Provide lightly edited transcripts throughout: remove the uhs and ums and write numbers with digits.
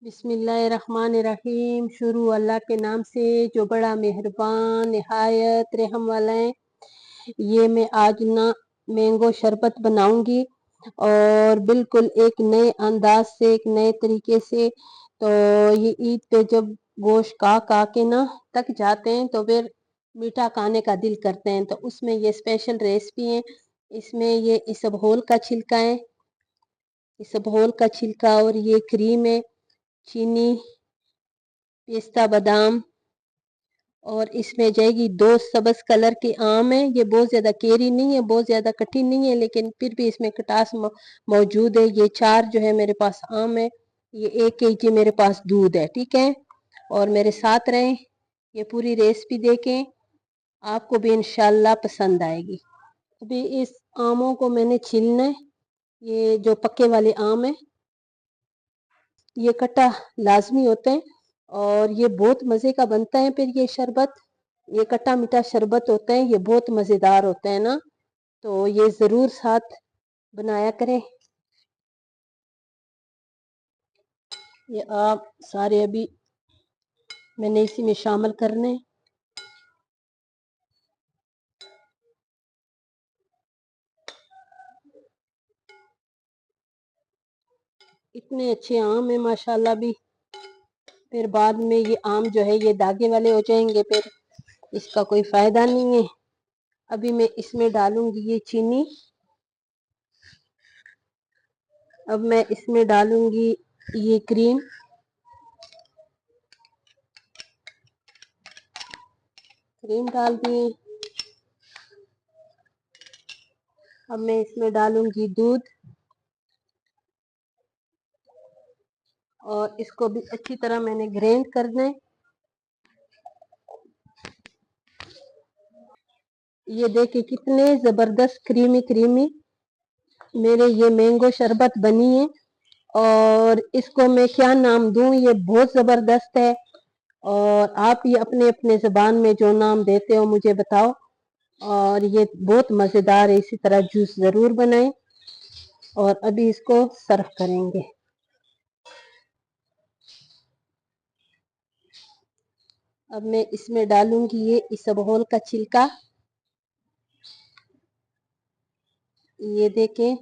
बिस्मिल्लाहिर्रहमानिर्रहीम। शुरू अल्लाह के नाम से जो बड़ा मेहरबान निहायत रहम वाला है। ये मैं आज ना मैंगो शरबत बनाऊंगी और बिल्कुल एक नए अंदाज से, एक नए तरीके से। तो ये ईद पे जब गोश्त का के ना थक जाते हैं तो फिर मीठा खाने का दिल करते हैं, तो उसमें ये स्पेशल रेसिपी है। इसमें ये इसबगोल का छिलका है, इसबगोल का छिलका, और ये क्रीम है, चीनी, पिस्ता बादाम, और इसमें जाएगी 2 सब्ज कलर के आम है। ये बहुत ज्यादा केरी नहीं है, बहुत ज्यादा कठिन नहीं है, लेकिन फिर भी इसमें खटास मौजूद है। ये 4 जो है मेरे पास आम है। ये 1 kg मेरे पास दूध है। ठीक है, और मेरे साथ रहें, ये पूरी रेसिपी देखें, आपको भी इंशाल्लाह पसंद आएगी। अभी इस आमों को मैंने छीलना है। ये जो पक्के वाले आम है, ये कट्टा लाजमी होता है और ये बहुत मज़े का बनता है। फिर ये शरबत, ये खट्टा मीठा शरबत होता है, ये बहुत मज़ेदार होता है ना, तो ये ज़रूर साथ बनाया करें। ये आप सारे अभी मैंने इसी में शामिल करने। इतने अच्छे आम है माशाल्लाह भी। फिर बाद में ये आम जो है ये दागे वाले हो जाएंगे, फिर इसका कोई फ़ायदा नहीं है। अभी मैं इसमें डालूंगी ये चीनी। अब मैं इसमें डालूंगी ये क्रीम। क्रीम डाल दिए। अब मैं इसमें डालूंगी दूध और इसको भी अच्छी तरह मैंने ग्राइंड करना है। ये देखिए कितने ज़बरदस्त क्रीमी क्रीमी मेरे ये मैंगो शरबत बनी है। और इसको मैं क्या नाम दूं, ये बहुत ज़बरदस्त है। और आप ये अपने अपने ज़बान में जो नाम देते हो मुझे बताओ। और ये बहुत मज़ेदार है। इसी तरह जूस ज़रूर बनाएं। और अभी इसको सर्व करेंगे। अब मैं इसमें डालूंगी ये इसबगोल का छिलका। ये देखें,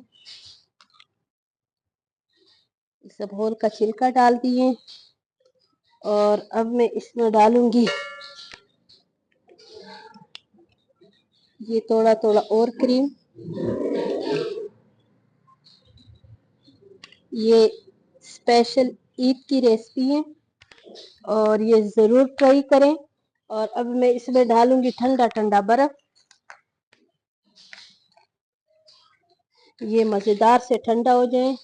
इसबगोल का छिलका डाल दिए। और अब मैं इसमें डालूंगी ये थोड़ा थोड़ा और क्रीम। ये स्पेशल ईद की रेसिपी है और ये ज़रूर ट्राई करें। और अब मैं इसमें डालूंगी ठंडा ठंडा बर्फ। ये मज़ेदार से ठंडा हो जाए।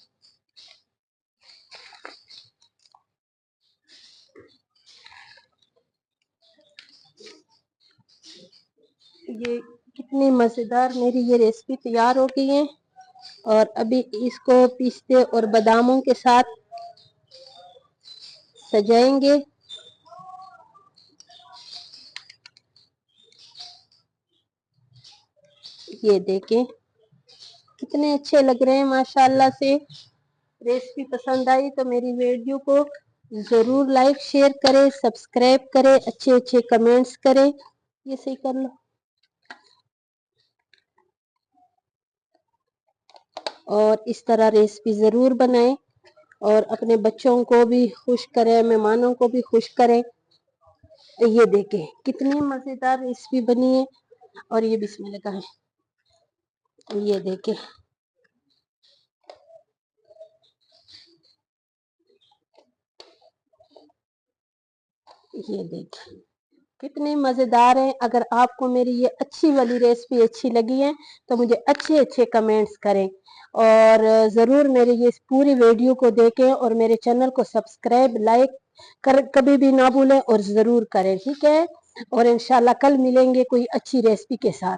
ये कितनी मज़ेदार मेरी ये रेसिपी तैयार हो गई है। और अभी इसको पिस्ते और बादामों के साथ सजाएंगे। ये देखें कितने अच्छे लग रहे हैं माशाल्लाह से। रेसिपी पसंद आई तो मेरी वीडियो को ज़रूर लाइक शेयर करें, सब्सक्राइब करें, अच्छे अच्छे कमेंट्स करें। ये सही कर लो। और इस तरह रेसिपी ज़रूर बनाएं और अपने बच्चों को भी खुश करें, मेहमानों को भी खुश करें। ये देखें कितनी मज़ेदार रेसिपी बनी है। और ये बिस्मिल्लाह का है। ये देखें, ये देखें कितनी मज़ेदार है। अगर आपको मेरी ये अच्छी वाली रेसिपी अच्छी लगी है तो मुझे अच्छे अच्छे कमेंट्स करें और ज़रूर मेरे ये पूरी वीडियो को देखें और मेरे चैनल को सब्सक्राइब लाइक कर कभी भी ना भूलें और ज़रूर करें। ठीक है, और इंशाल्लाह कल मिलेंगे कोई अच्छी रेसिपी के साथ।